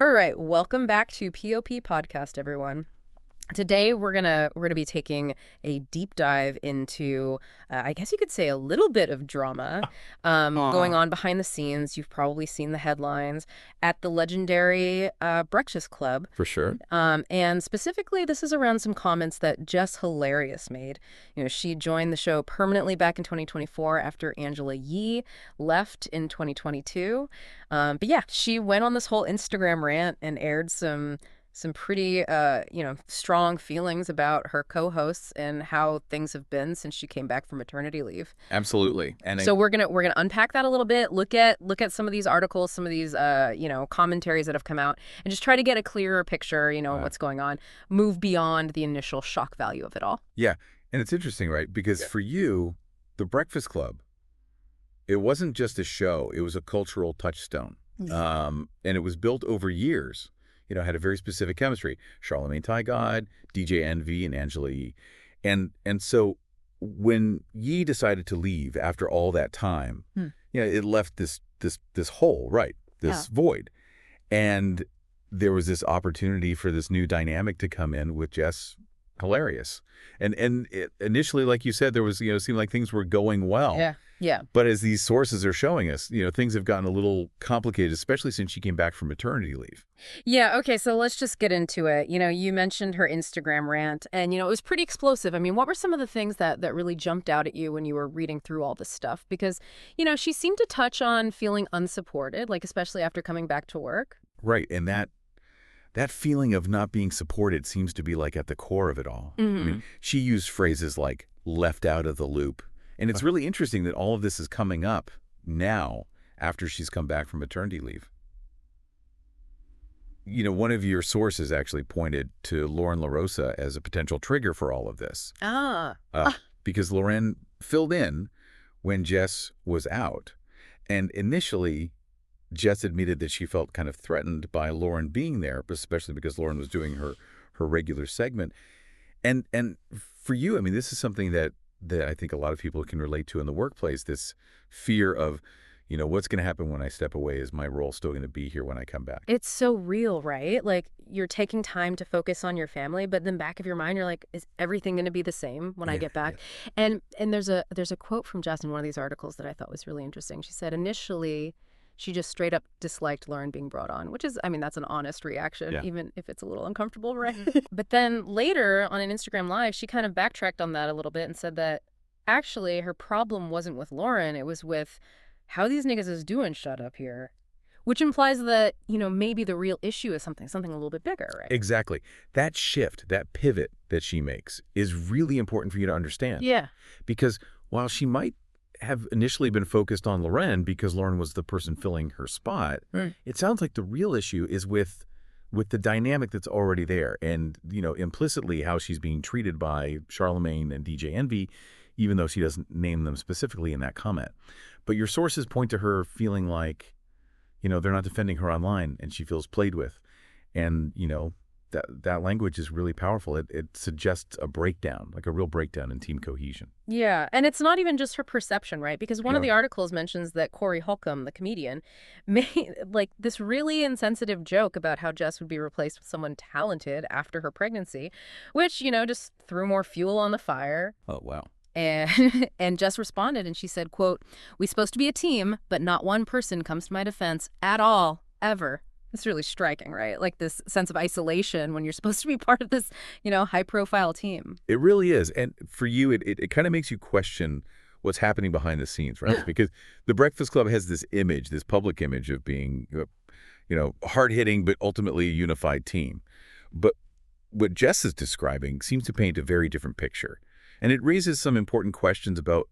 All right, welcome back to POP Podcast, everyone. Today we're gonna be taking a deep dive into, I guess you could say, a little bit of drama going on behind the scenes. You've probably seen the headlines at the legendary Breakfast Club. For sure. And specifically, this is around some comments that Jess Hilarious made. She joined the show permanently back in 2024 after Angela Yee left in 2022. But yeah, she went on this whole Instagram rant and aired some pretty strong feelings about her co-hosts and how things have been since she came back from maternity leave. Absolutely. And So we're gonna unpack that a little bit, look at some of these articles, some of these commentaries that have come out, and just try to get a clearer picture, what's going on, move beyond the initial shock value of it all. yeah, and it's interesting, right? Because for you, the Breakfast Club, it wasn't just a show, it was a cultural touchstone. And it was built over years. Had a very specific chemistry. Charlamagne Thy God, DJ Envy, and Angela Yee. And so when Yee decided to leave after all that time, it left this hole, right? This void. And there was this opportunity for this new dynamic to come in with Jess Hilarious. And initially, like you said, there was, it seemed like things were going well. Yeah. But as these sources are showing us, things have gotten a little complicated, especially since she came back from maternity leave. Yeah, okay, so let's just get into it. You mentioned her Instagram rant, and, it was pretty explosive. I mean, what were some of the things that really jumped out at you when you were reading through all this stuff? Because, she seemed to touch on feeling unsupported, like especially after coming back to work. Right, and that feeling of not being supported seems to be like at the core of it all. I mean, she used phrases like left out of the loop. And it's really interesting that all of this is coming up now after she's come back from maternity leave. One of your sources actually pointed to Lauren LaRosa as a potential trigger for all of this. Because Lauren filled in when Jess was out. And initially, Jess admitted that she felt kind of threatened by Lauren being there, especially because Lauren was doing her regular segment. And for you, I mean, this is something that I think a lot of people can relate to in the workplace, this fear of, what's going to happen when I step away? Is my role still going to be here when I come back? It's so real, right? Like, you're taking time to focus on your family, but in the back of your mind, you're like, is everything going to be the same when I get back? Yeah. And there's a quote from Jess in one of these articles that I thought was really interesting. She said, initially, she just straight up disliked Lauren being brought on, which is, I mean, that's an honest reaction, even if it's a little uncomfortable, right? But then later on an Instagram Live, she kind of backtracked on that a little bit and said that actually her problem wasn't with Lauren. It was with how these niggas is doing shut up here, which implies that, maybe the real issue is something a little bit bigger, right? Exactly. That shift, that pivot that she makes is really important for you to understand. Yeah. Because while she might have initially been focused on Lauren because Lauren was the person filling her spot, it sounds like the real issue is with the dynamic that's already there and, implicitly how she's being treated by Charlamagne and DJ Envy, even though she doesn't name them specifically in that comment. But your sources point to her feeling like, they're not defending her online and she feels played with. And, that language is really powerful. It suggests a breakdown, like a real breakdown in team cohesion. Yeah, and it's not even just her perception, right? Because one of the articles mentions that Corey Holcomb, the comedian, made like this really insensitive joke about how Jess would be replaced with someone talented after her pregnancy, which, just threw more fuel on the fire. Oh, wow. And Jess responded and she said, quote, "We supposed to be a team, but not one person comes to my defense at all, ever." It's really striking, right? Like this sense of isolation when you're supposed to be part of this, high-profile team. It really is. And for you, it kind of makes you question what's happening behind the scenes, right? Because the Breakfast Club has this image, this public image of being, hard-hitting, but ultimately a unified team. But what Jess is describing seems to paint a very different picture. And it raises some important questions about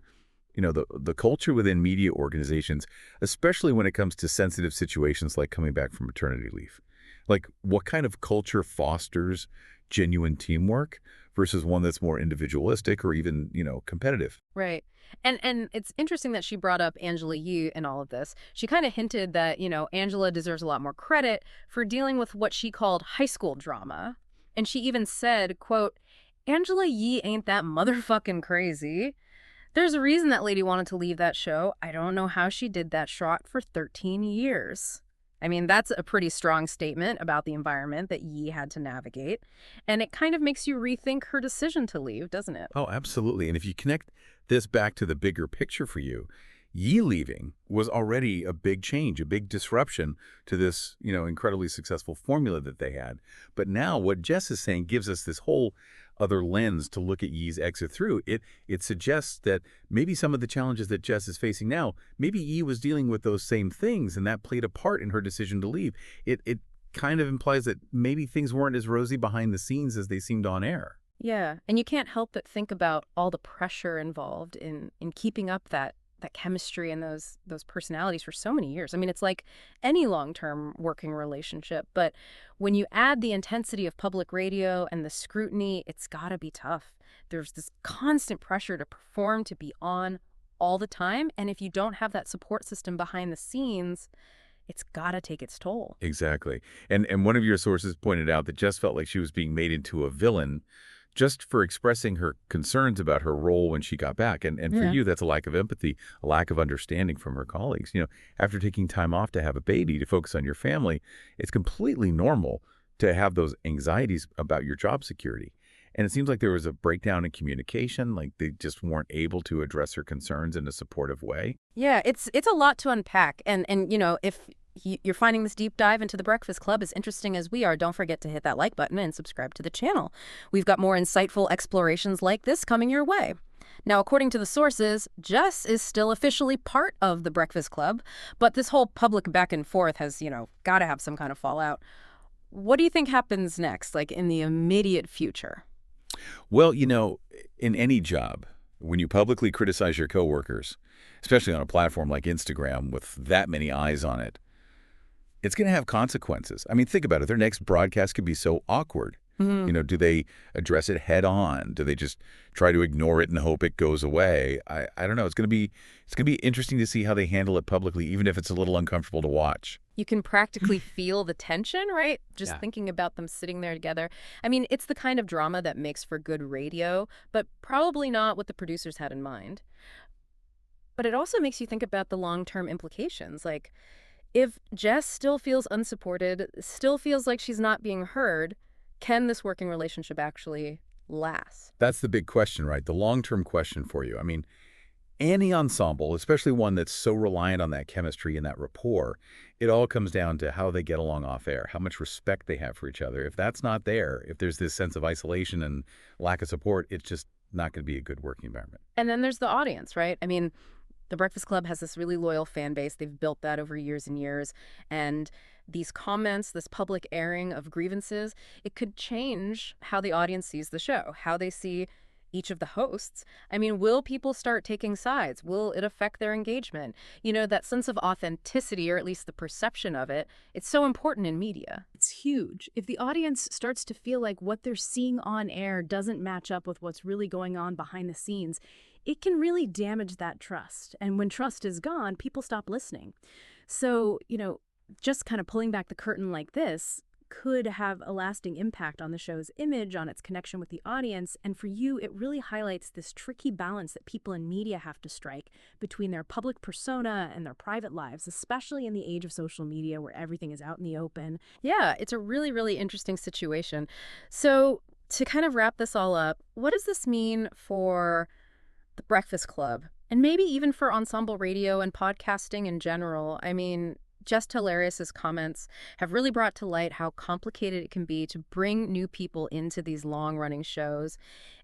the culture within media organizations, especially when it comes to sensitive situations like coming back from maternity leave. Like, what kind of culture fosters genuine teamwork versus one that's more individualistic or even, competitive? Right. And it's interesting that she brought up Angela Yee in all of this. She kind of hinted that, Angela deserves a lot more credit for dealing with what she called high school drama. And she even said, quote, "Angela Yee ain't that motherfucking crazy. There's a reason that lady wanted to leave that show. I don't know how she did that shot for 13 years. I mean, that's a pretty strong statement about the environment that Yi had to navigate. And it kind of makes you rethink her decision to leave, doesn't it? Oh, absolutely. And if you connect this back to the bigger picture for you, Yi leaving was already a big change, a big disruption to this, incredibly successful formula that they had. But now what Jess is saying gives us this whole other lens to look at Yi's exit through. It suggests that maybe some of the challenges that Jess is facing now, maybe Yi was dealing with those same things, and that played a part in her decision to leave. It kind of implies that maybe things weren't as rosy behind the scenes as they seemed on air. Yeah, and you can't help but think about all the pressure involved in keeping up that chemistry and those personalities for so many years. I mean, it's like any long-term working relationship, but when you add the intensity of public radio and the scrutiny, it's got to be tough. There's this constant pressure to perform, to be on all the time, and if you don't have that support system behind the scenes, it's got to take its toll. Exactly. And one of your sources pointed out that Jess felt like she was being made into a villain just for expressing her concerns about her role when she got back. And for Yeah. you, that's a lack of empathy, a lack of understanding from her colleagues. After taking time off to have a baby, to focus on your family, it's completely normal to have those anxieties about your job security. And it seems like there was a breakdown in communication, like they just weren't able to address her concerns in a supportive way. Yeah, it's a lot to unpack. And if you're finding this deep dive into the Breakfast Club as interesting as we are, don't forget to hit that like button and subscribe to the channel. We've got more insightful explorations like this coming your way. Now, according to the sources, Jess is still officially part of the Breakfast Club, but this whole public back and forth has, got to have some kind of fallout. What do you think happens next, like in the immediate future? Well, in any job, when you publicly criticize your coworkers, especially on a platform like Instagram with that many eyes on it, it's going to have consequences. I mean, think about it. Their next broadcast could be so awkward. Do they address it head on? Do they just try to ignore it and hope it goes away? I don't know. It's going to be interesting to see how they handle it publicly, even if it's a little uncomfortable to watch. You can practically feel the tension, right? Just Yeah. thinking about them sitting there together. I mean, it's the kind of drama that makes for good radio, but probably not what the producers had in mind. But it also makes you think about the long-term implications. Like, if Jess still feels unsupported, still feels like she's not being heard, can this working relationship actually last? That's the big question, right? The long-term question for you. I mean, any ensemble, especially one that's so reliant on that chemistry and that rapport, it all comes down to how they get along off air, how much respect they have for each other. If that's not there, if there's this sense of isolation and lack of support, it's just not going to be a good working environment. And then there's the audience, right? I mean, the Breakfast Club has this really loyal fan base. They've built that over years and years. And these comments, this public airing of grievances, it could change how the audience sees the show, how they see each of the hosts. I mean, will people start taking sides? Will it affect their engagement? That sense of authenticity, or at least the perception of it, it's so important in media. It's huge. If the audience starts to feel like what they're seeing on air doesn't match up with what's really going on behind the scenes, it can really damage that trust. And when trust is gone, people stop listening. So, just kind of pulling back the curtain like this could have a lasting impact on the show's image, on its connection with the audience. And for you, it really highlights this tricky balance that people in media have to strike between their public persona and their private lives, especially in the age of social media where everything is out in the open. Yeah, it's a really, really interesting situation. So to kind of wrap this all up, what does this mean for the Breakfast Club, and maybe even for ensemble radio and podcasting in general? I mean, Jess Hilarious' comments have really brought to light how complicated it can be to bring new people into these long-running shows,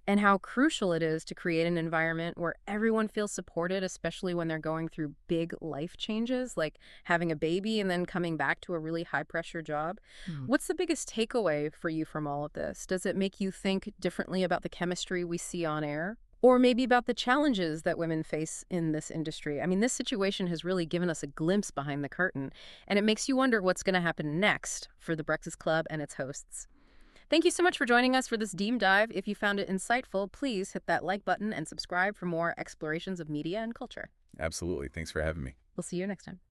and how crucial it is to create an environment where everyone feels supported, especially when they're going through big life changes, like having a baby and then coming back to a really high-pressure job. What's the biggest takeaway for you from all of this? Does it make you think differently about the chemistry we see on air? Or maybe about the challenges that women face in this industry? I mean, this situation has really given us a glimpse behind the curtain, and it makes you wonder what's going to happen next for the Breakfast Club and its hosts. Thank you so much for joining us for this deep dive. If you found it insightful, please hit that like button and subscribe for more explorations of media and culture. Absolutely. Thanks for having me. We'll see you next time.